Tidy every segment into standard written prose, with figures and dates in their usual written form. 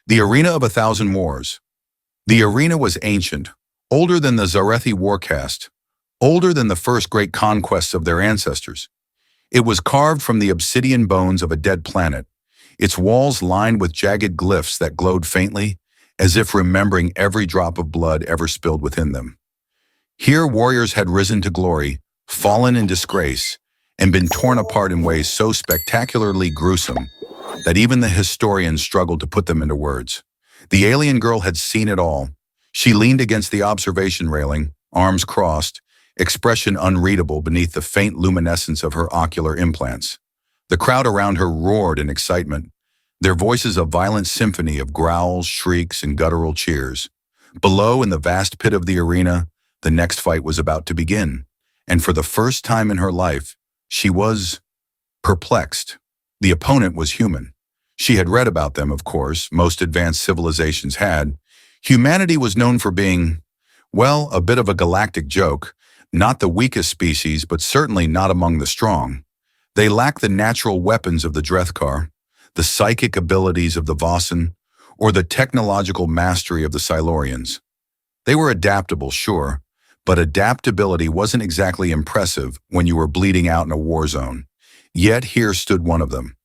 The Arena of a Thousand Wars. The arena was ancient, older than the Zarethi warcast, older than the first great conquests of their ancestors. It was carved from the obsidian bones of a dead planet, its walls lined with jagged glyphs that glowed faintly, as if remembering every drop of blood ever spilled within them. Here warriors had risen to glory, fallen in disgrace, and been torn apart in ways so spectacularly gruesome that even the historians struggled to put them into words. The alien girl had seen it all. She leaned against the observation railing, arms crossed, expression unreadable beneath the faint luminescence of her ocular implants. The crowd around her roared in excitement, their voices a violent symphony of growls, shrieks, and guttural cheers. Below, in the vast pit of the arena, the next fight was about to begin, and for the first time in her life, she was perplexed. The opponent was human. She had read about them, of course, most advanced civilizations had. Humanity was known for being, well, a bit of a galactic joke, not the weakest species, but certainly not among the strong. They lacked the natural weapons of the Drethkar, the psychic abilities of the Vossen, or the technological mastery of the Silurians. They were adaptable, sure, but adaptability wasn't exactly impressive when you were bleeding out in a war zone. Yet here stood one of them.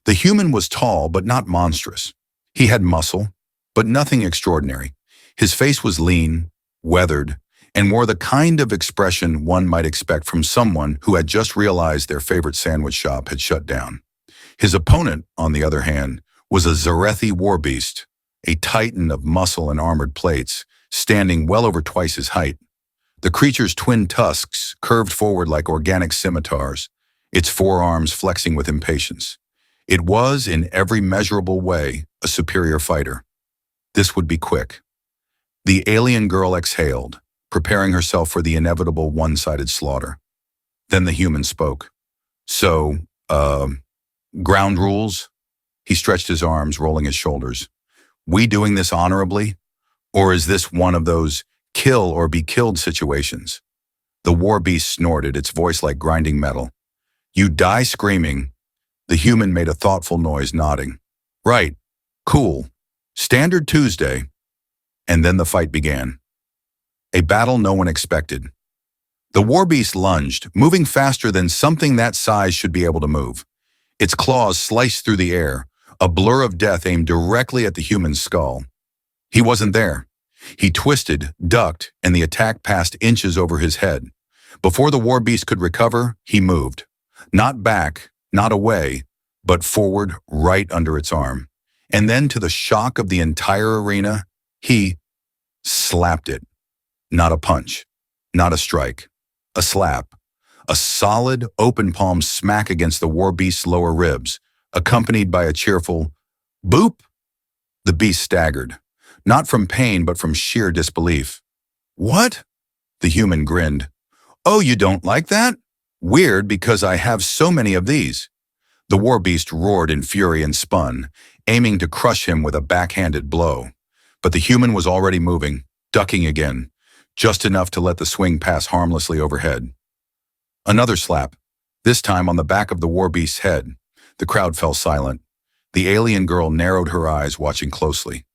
The human was tall, but not monstrous. He had muscle, but nothing extraordinary. His face was lean, weathered, and wore the kind of expression one might expect from someone who had just realized their favorite sandwich shop had shut down. His opponent, on the other hand, was a Zarethi war beast, a titan of muscle and armored plates, standing well over twice his height. The creature's twin tusks curved forward like organic scimitars, its forearms flexing with impatience. It was, in every measurable way, a superior fighter. This would be quick. The alien girl exhaled, preparing herself for the inevitable one-sided slaughter. Then the human spoke. So, ground rules? He stretched his arms, rolling his shoulders. We doing this honorably? Or is this one of those kill or be killed situations? The war beast snorted, its voice like grinding metal. You die screaming. The human made a thoughtful noise, nodding. Right. Cool. Standard Tuesday. And then the fight began. A battle no one expected. The warbeast lunged, moving faster than something that size should be able to move. Its claws sliced through the air, a blur of death aimed directly at the human's skull. He wasn't there. He twisted, ducked, and the attack passed inches over his head. Before the warbeast could recover, he moved. Not back, not away, but forward right under its arm. And then, to the shock of the entire arena, he slapped it. Not a punch, not a strike, a slap. A solid, open-palm smack against the war beast's lower ribs, accompanied by a cheerful boop. The beast staggered, not from pain but from sheer disbelief. What? The human grinned. Oh, you don't like that? Weird, because I have so many of these. The war beast roared in fury and spun, aiming to crush him with a backhanded blow. But the human was already moving, ducking again, just enough to let the swing pass harmlessly overhead. Another slap, this time on the back of the war beast's head. The crowd fell silent. The alien girl narrowed her eyes, watching closely.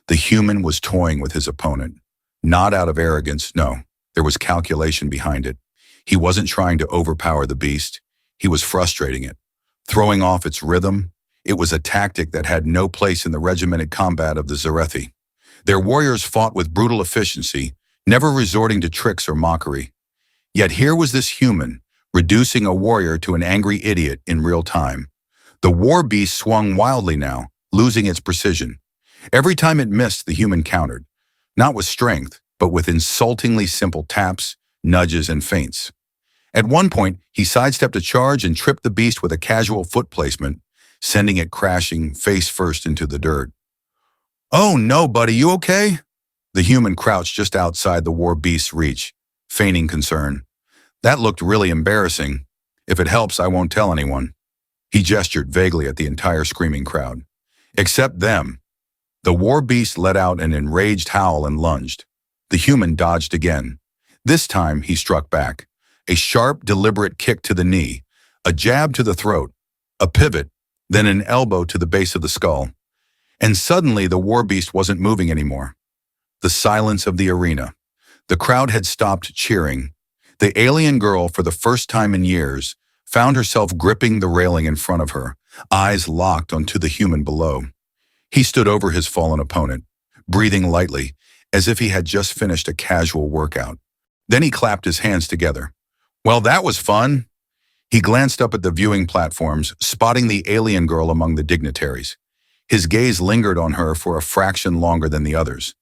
The human was toying with his opponent. Not out of arrogance, no. There was calculation behind it. He wasn't trying to overpower the beast. He was frustrating it, throwing off its rhythm. It was a tactic that had no place in the regimented combat of the Zarethi. Their warriors fought with brutal efficiency, never resorting to tricks or mockery. Yet here was this human, reducing a warrior to an angry idiot in real time. The war beast swung wildly now, losing its precision. Every time it missed, the human countered, not with strength, but with insultingly simple taps, nudges, and feints. At one point, he sidestepped a charge and tripped the beast with a casual foot placement, sending it crashing face first into the dirt. Oh no, buddy, you okay? The human crouched just outside the war beast's reach, feigning concern. That looked really embarrassing. If it helps, I won't tell anyone. He gestured vaguely at the entire screaming crowd. Except them. The war beast let out an enraged howl and lunged. The human dodged again. This time, he struck back. A sharp, deliberate kick to the knee, a jab to the throat, a pivot, then an elbow to the base of the skull. And suddenly the war beast wasn't moving anymore. The silence of the arena. The crowd had stopped cheering. The alien girl, for the first time in years, found herself gripping the railing in front of her, eyes locked onto the human below. He stood over his fallen opponent, breathing lightly, as if he had just finished a casual workout. Then he clapped his hands together. Well, that was fun. He glanced up at the viewing platforms, spotting the alien girl among the dignitaries. His gaze lingered on her for a fraction longer than the others.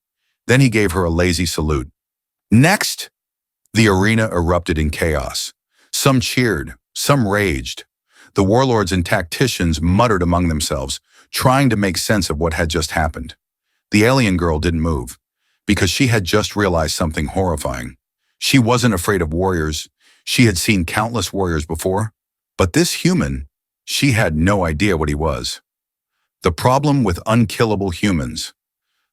Then he gave her a lazy salute. Next! The arena erupted in chaos. Some cheered, some raged. The warlords and tacticians muttered among themselves, trying to make sense of what had just happened. The alien girl didn't move, because she had just realized something horrifying. She wasn't afraid of warriors. She had seen countless warriors before. But this human, she had no idea what he was. The problem with unkillable humans.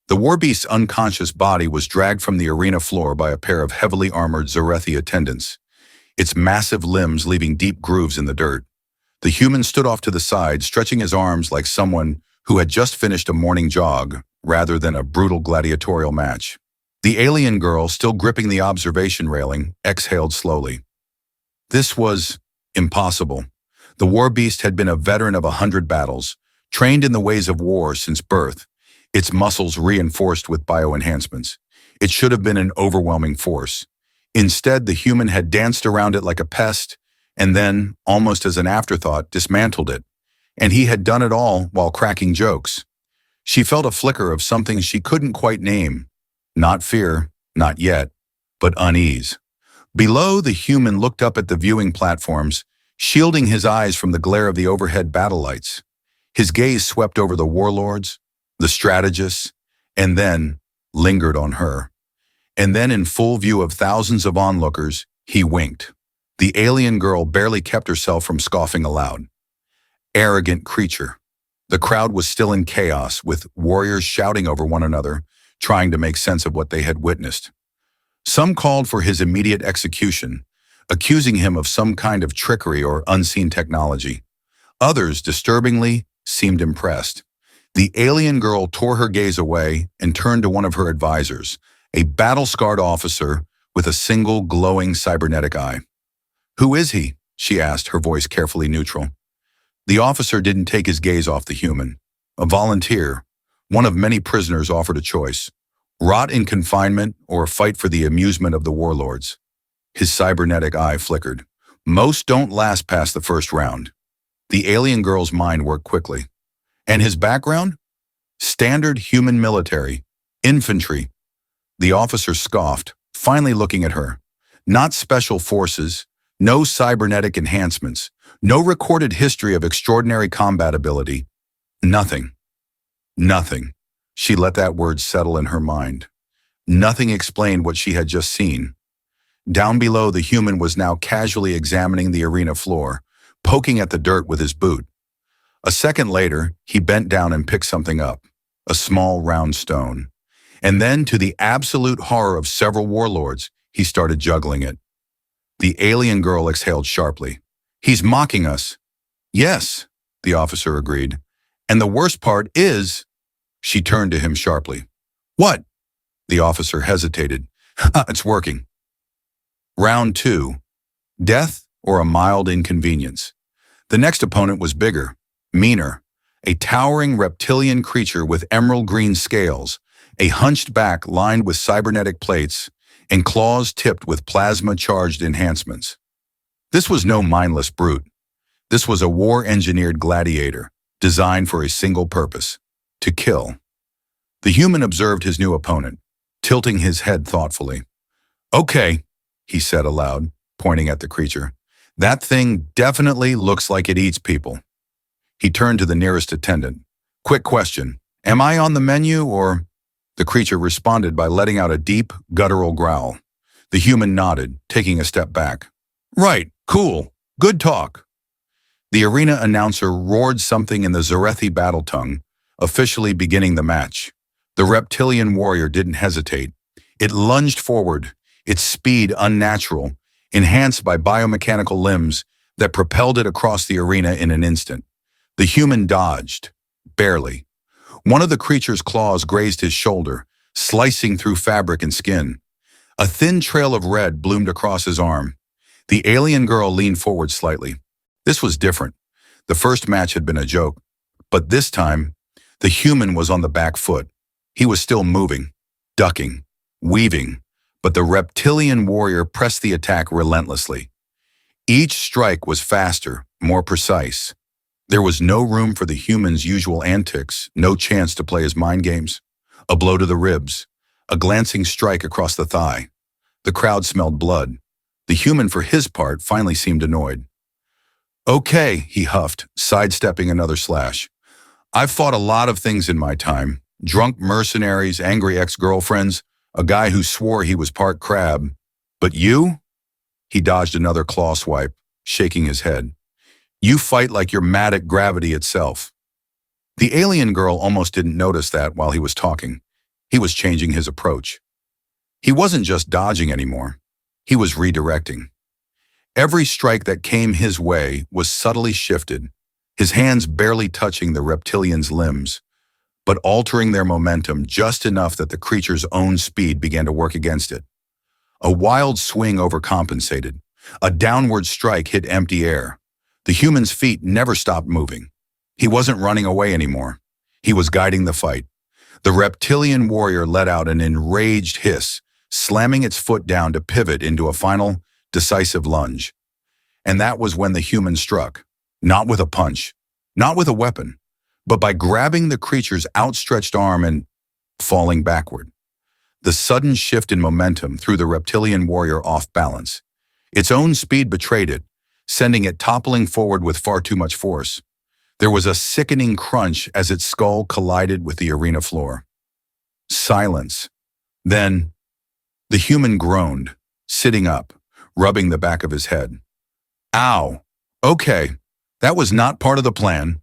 The warbeast's unconscious body was dragged from the arena floor by a pair of heavily armored Zarethi attendants, its massive limbs leaving deep grooves in the dirt. The human stood off to the side, stretching his arms like someone who had just finished a morning jog, rather than a brutal gladiatorial match. The alien girl, still gripping the observation railing, exhaled slowly. This was impossible. The war beast had been a veteran of 100 battles, trained in the ways of war since birth, its muscles reinforced with bioenhancements. It should have been an overwhelming force. Instead, the human had danced around it like a pest, and then, almost as an afterthought, dismantled it. And he had done it all while cracking jokes. She felt a flicker of something she couldn't quite name. Not fear, not yet, but unease. Below, the human looked up at the viewing platforms, shielding his eyes from the glare of the overhead battle lights. His gaze swept over the warlords, the strategists, and then lingered on her. And then, in full view of thousands of onlookers, he winked. The alien girl barely kept herself from scoffing aloud. Arrogant creature. The crowd was still in chaos, with warriors shouting over one another, trying to make sense of what they had witnessed. Some called for his immediate execution, accusing him of some kind of trickery or unseen technology. Others, disturbingly, seemed impressed. The alien girl tore her gaze away and turned to one of her advisors, a battle-scarred officer with a single glowing cybernetic eye. "Who is he?" she asked, her voice carefully neutral. The officer didn't take his gaze off the human. A volunteer, one of many prisoners offered a choice: rot in confinement or fight for the amusement of the warlords. His cybernetic eye flickered. Most don't last past the first round. The alien girl's mind worked quickly. And his background? Standard human military. Infantry. The officer scoffed, finally looking at her. Not special forces, no cybernetic enhancements, no recorded history of extraordinary combat ability. Nothing. Nothing. She let that word settle in her mind. Nothing explained what she had just seen. Down below, the human was now casually examining the arena floor, poking at the dirt with his boot. A second later, he bent down and picked something up, a small round stone. And then, to the absolute horror of several warlords, he started juggling it. The alien girl exhaled sharply. "He's mocking us." "Yes," the officer agreed. "And the worst part is..." She turned to him sharply. "What?" The officer hesitated. "It's working." Round 2. Death or a mild inconvenience. The next opponent was bigger, meaner, a towering reptilian creature with emerald green scales, a hunched back lined with cybernetic plates, and claws tipped with plasma-charged enhancements. This was no mindless brute. This was a war-engineered gladiator, designed for a single purpose: to kill. The human observed his new opponent, tilting his head thoughtfully. "Okay," he said aloud, pointing at the creature. "That thing definitely looks like it eats people." He turned to the nearest attendant. "Quick question. Am I on the menu or..." The creature responded by letting out a deep, guttural growl. The human nodded, taking a step back. "Right, cool, good talk." The arena announcer roared something in the Zarethi battle tongue, officially beginning the match. The reptilian warrior didn't hesitate. It lunged forward, its speed unnatural, enhanced by biomechanical limbs that propelled it across the arena in an instant. The human dodged, barely. One of the creature's claws grazed his shoulder, slicing through fabric and skin. A thin trail of red bloomed across his arm. The alien girl leaned forward slightly. This was different. The first match had been a joke. But this time, the human was on the back foot. He was still moving, ducking, weaving, but the reptilian warrior pressed the attack relentlessly. Each strike was faster, more precise. There was no room for the human's usual antics, no chance to play his mind games. A blow to the ribs, a glancing strike across the thigh. The crowd smelled blood. The human, for his part, finally seemed annoyed. "Okay," he huffed, sidestepping another slash. "I've fought a lot of things in my time. Drunk mercenaries, angry ex-girlfriends, a guy who swore he was part crab. But you?" He dodged another claw swipe, shaking his head. "You fight like you're mad at gravity itself." The alien girl almost didn't notice that while he was talking. He was changing his approach. He wasn't just dodging anymore. He was redirecting. Every strike that came his way was subtly shifted, his hands barely touching the reptilian's limbs, but altering their momentum just enough that the creature's own speed began to work against it. A wild swing overcompensated. A downward strike hit empty air. The human's feet never stopped moving. He wasn't running away anymore. He was guiding the fight. The reptilian warrior let out an enraged hiss, slamming its foot down to pivot into a final, decisive lunge. And that was when the human struck. Not with a punch, not with a weapon, but by grabbing the creature's outstretched arm and falling backward. The sudden shift in momentum threw the reptilian warrior off balance. Its own speed betrayed it, sending it toppling forward with far too much force. There was a sickening crunch as its skull collided with the arena floor. Silence. Then, the human groaned, sitting up, rubbing the back of his head. "Ow. Okay, that was not part of the plan."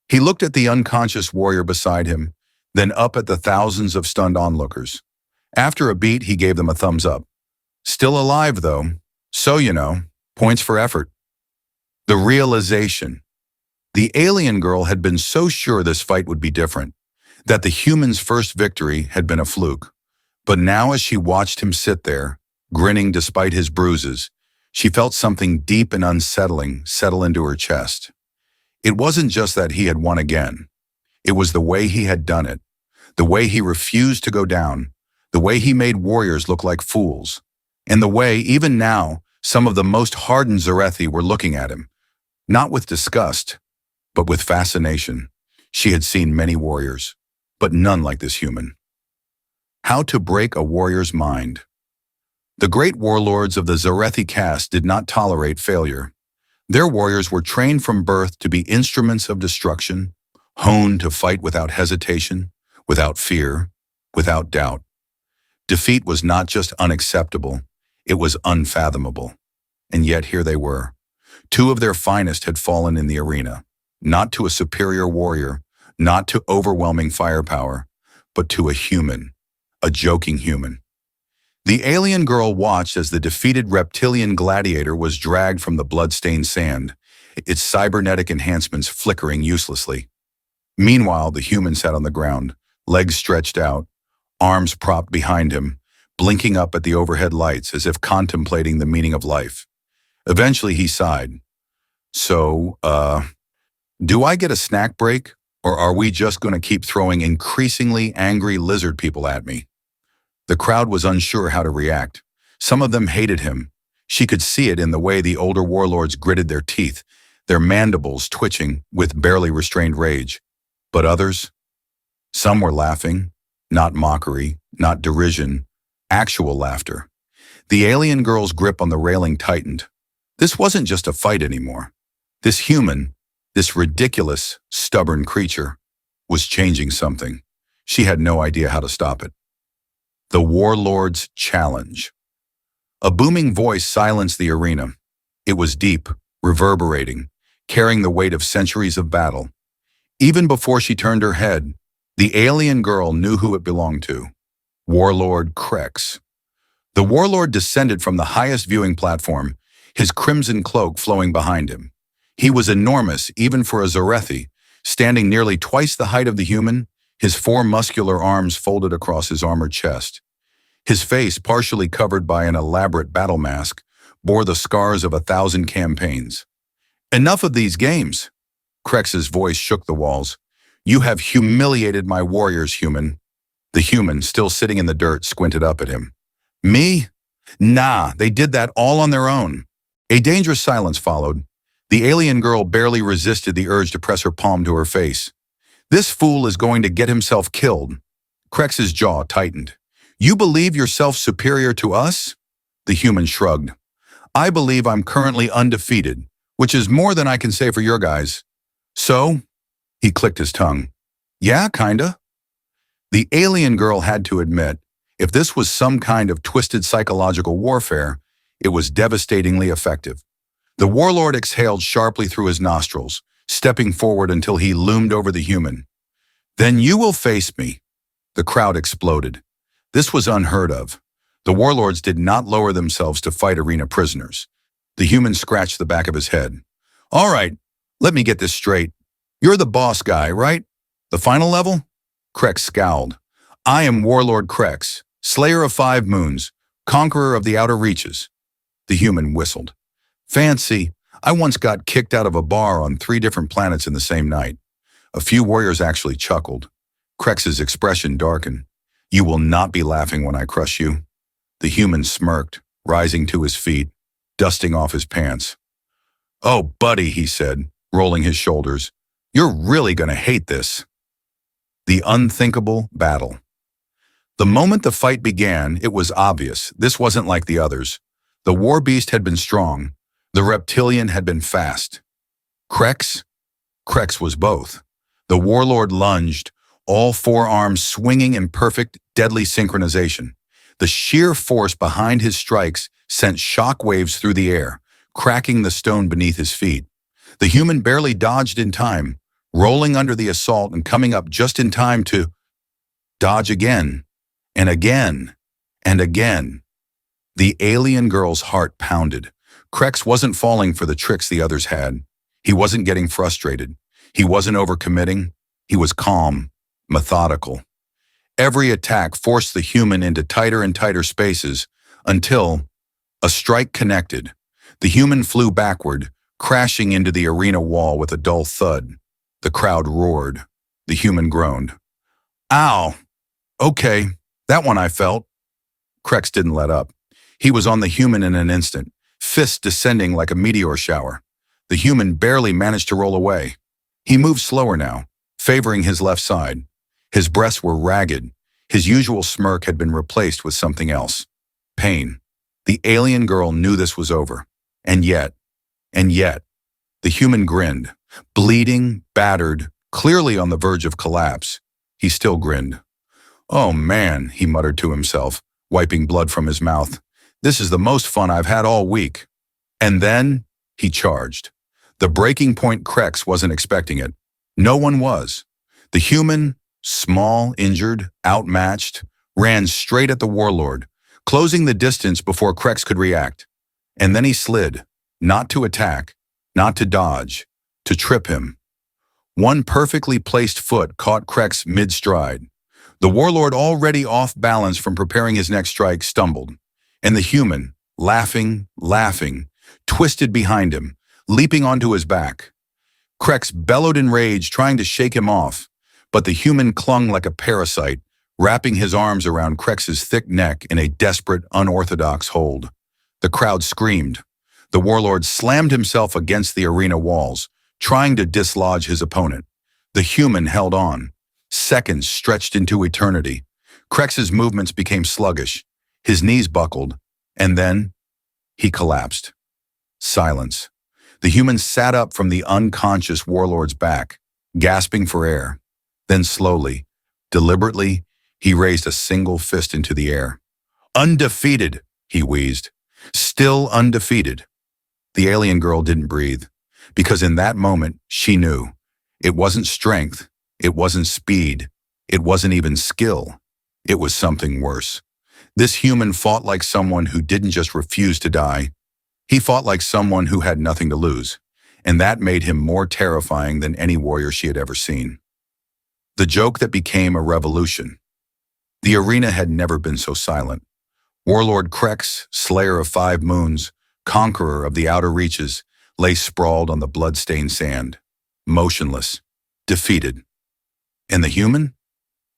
He looked at the unconscious warrior beside him, then up at the thousands of stunned onlookers. After a beat, he gave them a thumbs up. "Still alive, though. So, points for effort." The realization. The alien girl had been so sure this fight would be different, that the human's first victory had been a fluke. But now as she watched him sit there, grinning despite his bruises, she felt something deep and unsettling settle into her chest. It wasn't just that he had won again. It was the way he had done it, the way he refused to go down, the way he made warriors look like fools, and the way, even now, some of the most hardened Zarethi were looking at him, not with disgust, but with fascination. She had seen many warriors, but none like this human. How to break a warrior's mind. The great warlords of the Zarethi caste did not tolerate failure. Their warriors were trained from birth to be instruments of destruction, honed to fight without hesitation, without fear, without doubt. Defeat was not just unacceptable, it was unfathomable. And yet here they were. Two of their finest had fallen in the arena, not to a superior warrior, not to overwhelming firepower, but to a human, a joking human. The alien girl watched as the defeated reptilian gladiator was dragged from the blood-stained sand, its cybernetic enhancements flickering uselessly. Meanwhile, the human sat on the ground, legs stretched out, arms propped behind him, blinking up at the overhead lights as if contemplating the meaning of life. Eventually, he sighed. "So, do I get a snack break, or are we just going to keep throwing increasingly angry lizard people at me?" The crowd was unsure how to react. Some of them hated him. She could see it in the way the older warlords gritted their teeth, their mandibles twitching with barely restrained rage. But others? Some were laughing, not mockery, not derision, actual laughter. The alien girl's grip on the railing tightened. This wasn't just a fight anymore. This human, this ridiculous, stubborn creature, was changing something. She had no idea how to stop it. The Warlord's Challenge. A booming voice silenced the arena. It was deep, reverberating, carrying the weight of centuries of battle. Even before she turned her head, the alien girl knew who it belonged to. Warlord Krex. The warlord descended from the highest viewing platform, his crimson cloak flowing behind him. He was enormous even for a Zarethi, standing nearly twice the height of the human, his four muscular arms folded across his armored chest. His face, partially covered by an elaborate battle mask, bore the scars of 1,000 campaigns. "Enough of these games!" Krex's voice shook the walls. "You have humiliated my warriors, human." The human, still sitting in the dirt, squinted up at him. "Me? Nah, they did that all on their own." A dangerous silence followed. The alien girl barely resisted the urge to press her palm to her face. "This fool is going to get himself killed." Krex's jaw tightened. "You believe yourself superior to us?" The human shrugged. "I believe I'm currently undefeated, which is more than I can say for your guys." "So?" He clicked his tongue. "Yeah, kinda." The alien girl had to admit, if this was some kind of twisted psychological warfare, it was devastatingly effective. The warlord exhaled sharply through his nostrils, stepping forward until he loomed over the human. "Then you will face me." The crowd exploded. This was unheard of. The warlords did not lower themselves to fight arena prisoners. The human scratched the back of his head. "All right, let me get this straight. You're the boss guy, right? The final level?" Krex scowled. "I am Warlord Krex, Slayer of 5 Moons, Conqueror of the Outer Reaches." The human whistled. "Fancy. I once got kicked out of a bar on 3 different planets in the same night." A few warriors actually chuckled. Krex's expression darkened. "You will not be laughing when I crush you." The human smirked, rising to his feet, dusting off his pants. "Oh, buddy," he said, rolling his shoulders. "You're really gonna hate this." The unthinkable battle. The moment the fight began, it was obvious this wasn't like the others. The war beast had been strong. The reptilian had been fast. Krex? Krex was both. The warlord lunged, all 4 arms swinging in perfect, deadly synchronization. The sheer force behind his strikes sent shock waves through the air, cracking the stone beneath his feet. The human barely dodged in time, rolling under the assault and coming up just in time to dodge again, and again, and again. The alien girl's heart pounded. Krex wasn't falling for the tricks the others had. He wasn't getting frustrated. He wasn't overcommitting. He was calm, methodical. Every attack forced the human into tighter and tighter spaces until a strike connected. The human flew backward, crashing into the arena wall with a dull thud. The crowd roared. The human groaned. "Ow! Okay, that one I felt." Krex didn't let up. He was on the human in an instant, fists descending like a meteor shower. The human barely managed to roll away. He moved slower now, favoring his left side. His breasts were ragged. His usual smirk had been replaced with something else. Pain. The alien girl knew this was over. And yet, the human grinned. Bleeding, battered, clearly on the verge of collapse. He still grinned. "Oh man," he muttered to himself, wiping blood from his mouth. "This is the most fun I've had all week." And then he charged. The breaking point. Krex wasn't expecting it. No one was. The human, small, injured, outmatched, ran straight at the warlord, closing the distance before Krex could react. And then he slid, not to attack, not to dodge, to trip him. One perfectly placed foot caught Krex mid-stride. The warlord, already off balance from preparing his next strike, stumbled. And the human, laughing, twisted behind him, leaping onto his back. Krex bellowed in rage, trying to shake him off, but the human clung like a parasite, wrapping his arms around Krex's thick neck in a desperate, unorthodox hold. The crowd screamed. The warlord slammed himself against the arena walls, trying to dislodge his opponent. The human held on. Seconds stretched into eternity. Krex's movements became sluggish. His knees buckled, and then he collapsed. Silence. The human sat up from the unconscious warlord's back, gasping for air. Then slowly, deliberately, he raised a single fist into the air. "Undefeated," he wheezed. "Still undefeated." The alien girl didn't breathe, because in that moment, she knew. It wasn't strength, it wasn't speed, it wasn't even skill. It was something worse. This human fought like someone who didn't just refuse to die. He fought like someone who had nothing to lose, and that made him more terrifying than any warrior she had ever seen. The joke that became a revolution. The arena had never been so silent. Warlord Krex, Slayer of Five Moons, conqueror of the outer reaches, lay sprawled on the blood-stained sand, motionless, defeated. And the human?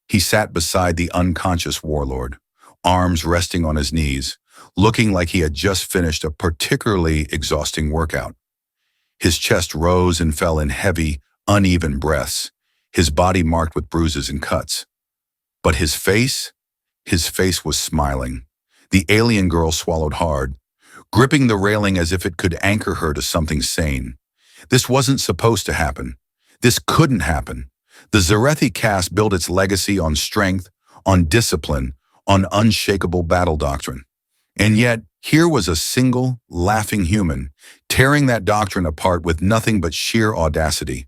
He sat beside the unconscious warlord, arms resting on his knees, looking like he had just finished a particularly exhausting workout. His chest rose and fell in heavy, uneven breaths, his body marked with bruises and cuts. But his face was smiling. The alien girl swallowed hard, gripping the railing as if it could anchor her to something sane. This wasn't supposed to happen. This couldn't happen. The Zarethi caste built its legacy on strength, on discipline, on unshakable battle doctrine. And yet, here was a single, laughing human, tearing that doctrine apart with nothing but sheer audacity.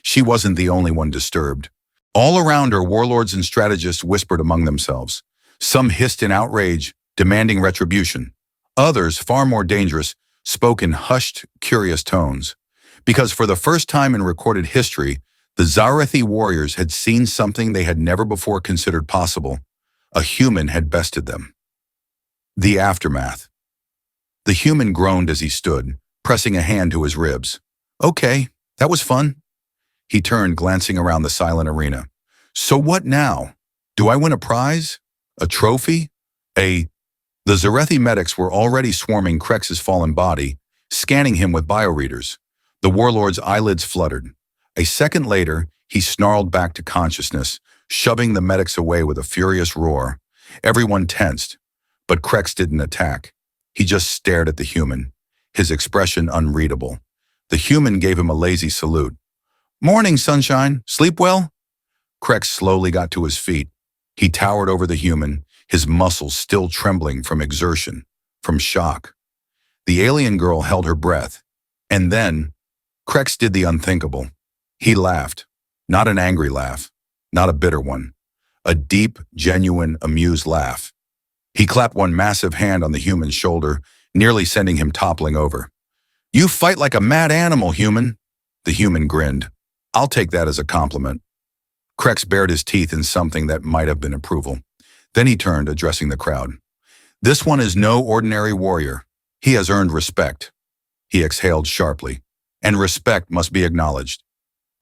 She wasn't the only one disturbed. All around her, warlords and strategists whispered among themselves. Some hissed in outrage, demanding retribution. Others, far more dangerous, spoke in hushed, curious tones. Because for the first time in recorded history, the Zarethi warriors had seen something they had never before considered possible. A human had bested them. The aftermath. The human groaned as he stood, pressing a hand to his ribs. Okay, that was fun. He turned, glancing around the silent arena. So what now? Do I win a prize? A trophy? The Zarethi medics were already swarming Krex's fallen body, scanning him with bioreaders. The warlord's eyelids fluttered. A second later, he snarled back to consciousness, shoving the medics away with a furious roar. Everyone tensed, but Krex didn't attack. He just stared at the human, his expression unreadable. The human gave him a lazy salute. Morning, sunshine. Sleep well? Krex slowly got to his feet. He towered over the human, his muscles still trembling from exertion, from shock. The alien girl held her breath. And then, Krex did the unthinkable. He laughed. Not an angry laugh, not a bitter one. A deep, genuine, amused laugh. He clapped one massive hand on the human's shoulder, nearly sending him toppling over. You fight like a mad animal, human. The human grinned. I'll take that as a compliment. Krex bared his teeth in something that might have been approval. Then he turned, addressing the crowd. This one is no ordinary warrior. He has earned respect. He exhaled sharply. And respect must be acknowledged.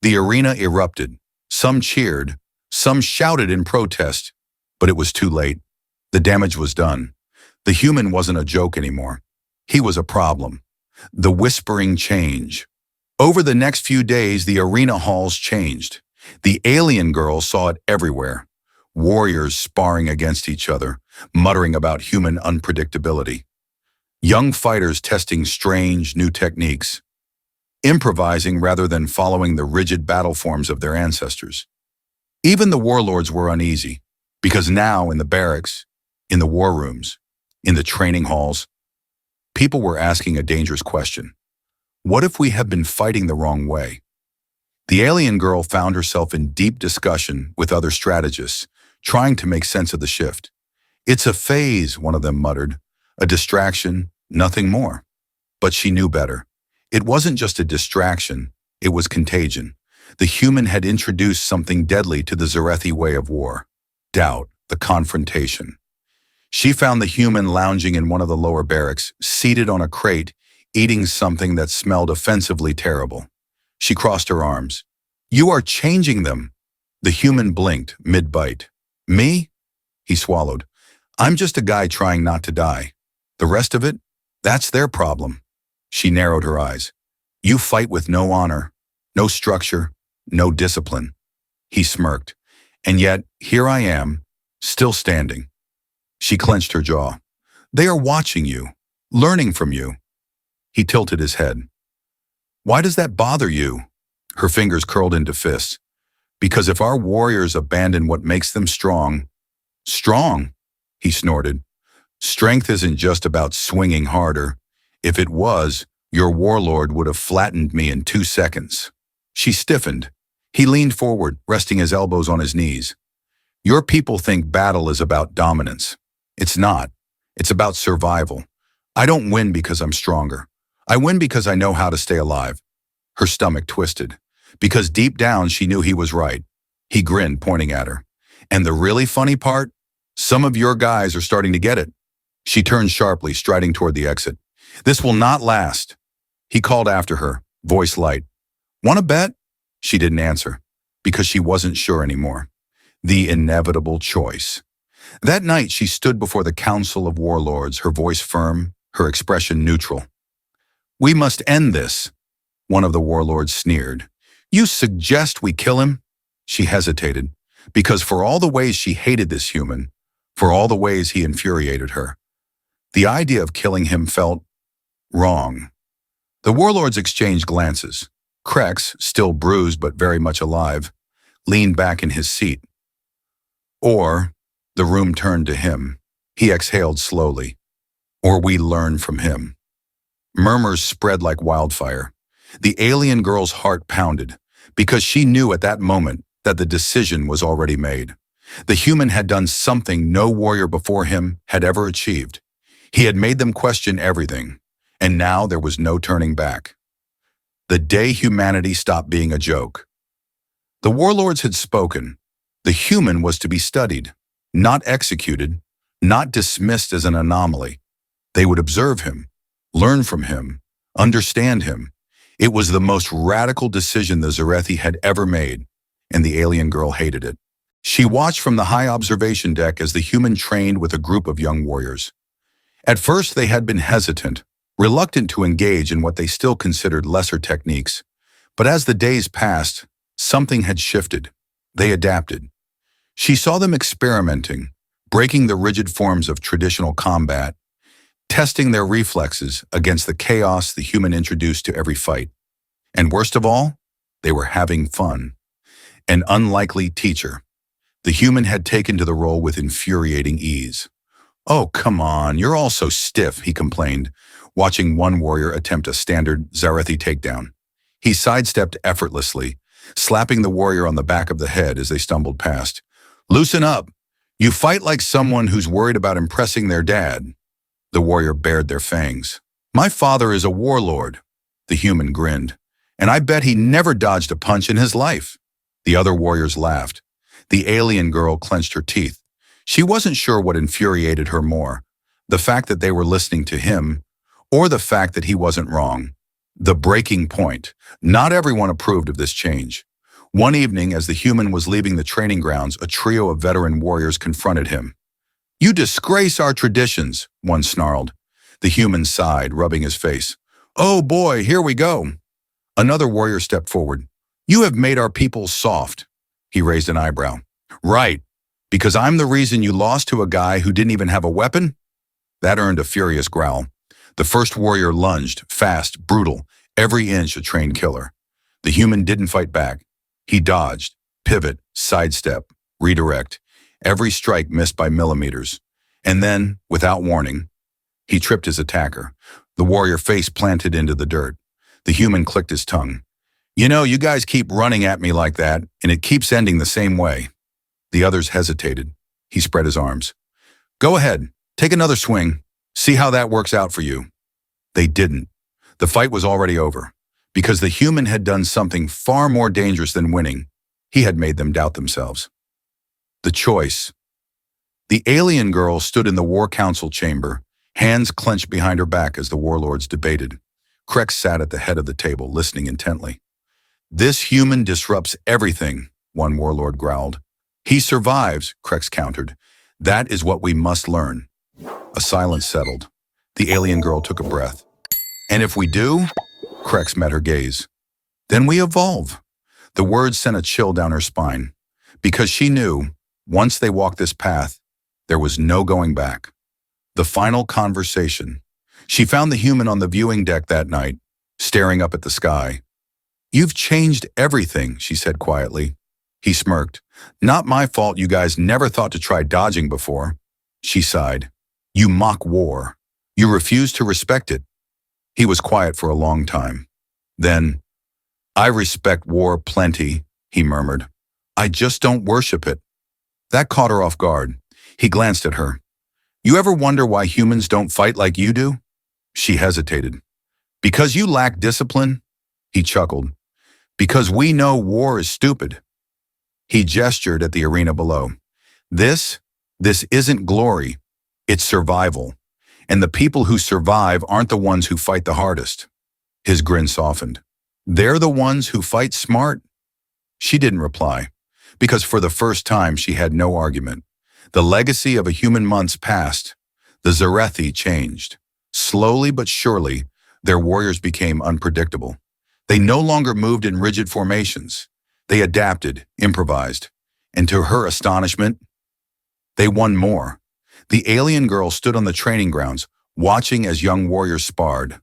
The arena erupted. Some cheered. Some shouted in protest. But it was too late. The damage was done. The human wasn't a joke anymore. He was a problem. The whispering change. Over the next few days, the arena halls changed. The alien girl saw it everywhere. Warriors sparring against each other, muttering about human unpredictability. Young fighters testing strange new techniques. Improvising rather than following the rigid battle forms of their ancestors. Even the warlords were uneasy, because now in the barracks, in the war rooms, in the training halls, people were asking a dangerous question. What if we have been fighting the wrong way? The alien girl found herself in deep discussion with other strategists, trying to make sense of the shift. It's a phase, one of them muttered. A distraction, nothing more. But she knew better. It wasn't just a distraction, it was contagion. The human had introduced something deadly to the Zarethi way of war. Doubt, the confrontation. She found the human lounging in one of the lower barracks, seated on a crate, eating something that smelled offensively terrible. She crossed her arms. You are changing them. The human blinked, mid-bite. Me? He swallowed. I'm just a guy trying not to die. The rest of it? That's their problem. She narrowed her eyes. You fight with no honor, no structure, no discipline. He smirked. And yet, here I am, still standing. She clenched her jaw. They are watching you, learning from you. He tilted his head. Why does that bother you? Her fingers curled into fists. Because if our warriors abandon what makes them strong, he snorted. Strength isn't just about swinging harder. If it was, your warlord would have flattened me in 2 seconds. She stiffened. He leaned forward, resting his elbows on his knees. Your people think battle is about dominance. It's not. It's about survival. I don't win because I'm stronger. I win because I know how to stay alive. Her stomach twisted. Because deep down she knew he was right. He grinned, pointing at her. And the really funny part? Some of your guys are starting to get it. She turned sharply, striding toward the exit. This will not last. He called after her, voice light. Want to bet? She didn't answer, because she wasn't sure anymore. The inevitable choice. That night, she stood before the Council of Warlords, her voice firm, her expression neutral. We must end this, one of the warlords sneered. You suggest we kill him? She hesitated, because for all the ways she hated this human, for all the ways he infuriated her, the idea of killing him felt wrong. The warlords exchanged glances. Krex, still bruised but very much alive, leaned back in his seat. Or, the room turned to him. He exhaled slowly. Or we learn from him. Murmurs spread like wildfire. The alien girl's heart pounded, because she knew at that moment that the decision was already made. The human had done something no warrior before him had ever achieved. He had made them question everything, and now there was no turning back. The day humanity stopped being a joke. The warlords had spoken. The human was to be studied, not executed, not dismissed as an anomaly. They would observe him, learn from him, understand him. It was the most radical decision the Zarethi had ever made, and the alien girl hated it. She watched from the high observation deck as the human trained with a group of young warriors. At first, they had been hesitant, reluctant to engage in what they still considered lesser techniques. But as the days passed, something had shifted. They adapted. She saw them experimenting, breaking the rigid forms of traditional combat, testing their reflexes against the chaos the human introduced to every fight. And worst of all, they were having fun. An unlikely teacher. The human had taken to the role with infuriating ease. Oh, come on, you're all so stiff, he complained, watching one warrior attempt a standard Zarethi takedown. He sidestepped effortlessly, slapping the warrior on the back of the head as they stumbled past. Loosen up. You fight like someone who's worried about impressing their dad. The warrior bared their fangs. My father is a warlord. The human grinned. And I bet he never dodged a punch in his life. The other warriors laughed. The alien girl clenched her teeth. She wasn't sure what infuriated her more, the fact that they were listening to him, or the fact that he wasn't wrong. The breaking point. Not everyone approved of this change. One evening, as the human was leaving the training grounds, a trio of veteran warriors confronted him. You disgrace our traditions, one snarled. The human sighed, rubbing his face. Oh boy, here we go. Another warrior stepped forward. You have made our people soft. He raised an eyebrow. Right. Because I'm the reason you lost to a guy who didn't even have a weapon? That earned a furious growl. The first warrior lunged, fast, brutal, every inch a trained killer. The human didn't fight back. He dodged, pivot, sidestep, redirect. Every strike missed by millimeters. And then, without warning, he tripped his attacker. The warrior face planted into the dirt. The human clicked his tongue. You know, you guys keep running at me like that, and it keeps ending the same way. The others hesitated. He spread his arms. Go ahead, take another swing. See how that works out for you. They didn't. The fight was already over, because the human had done something far more dangerous than winning. He had made them doubt themselves. The choice. The alien girl stood in the War Council chamber, hands clenched behind her back as the warlords debated. Krex sat at the head of the table, listening intently. This human disrupts everything, one warlord growled. He survives, Krex countered. That is what we must learn. A silence settled. The alien girl took a breath. And if we do? Krex met her gaze. Then we evolve. The words sent a chill down her spine, because she knew, once they walked this path, there was no going back. The final conversation. She found the human on the viewing deck that night, staring up at the sky. You've changed everything, she said quietly. He smirked. Not my fault you guys never thought to try dodging before. She sighed. You mock war. You refuse to respect it. He was quiet for a long time. Then, I respect war plenty, he murmured. I just don't worship it. That caught her off guard. He glanced at her. You ever wonder why humans don't fight like you do? She hesitated. Because you lack discipline? He chuckled. Because we know war is stupid. He gestured at the arena below. This, this isn't glory, it's survival. And the people who survive aren't the ones who fight the hardest. His grin softened. They're the ones who fight smart? She didn't reply, because for the first time she had no argument. The legacy of a human month's passed. The Zarethi changed. Slowly but surely, their warriors became unpredictable. They no longer moved in rigid formations. They adapted, improvised. And to her astonishment, they won more. The alien girl stood on the training grounds, watching as young warriors sparred.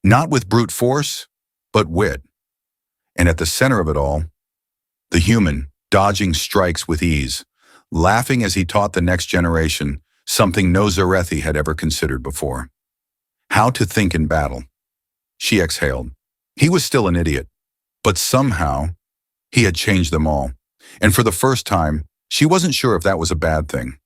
Not with brute force, but wit. And at the center of it all, the human, dodging strikes with ease, laughing as he taught the next generation something no Zarethi had ever considered before. How to think in battle. She exhaled. He was still an idiot, but somehow he had changed them all. And for the first time, she wasn't sure if that was a bad thing.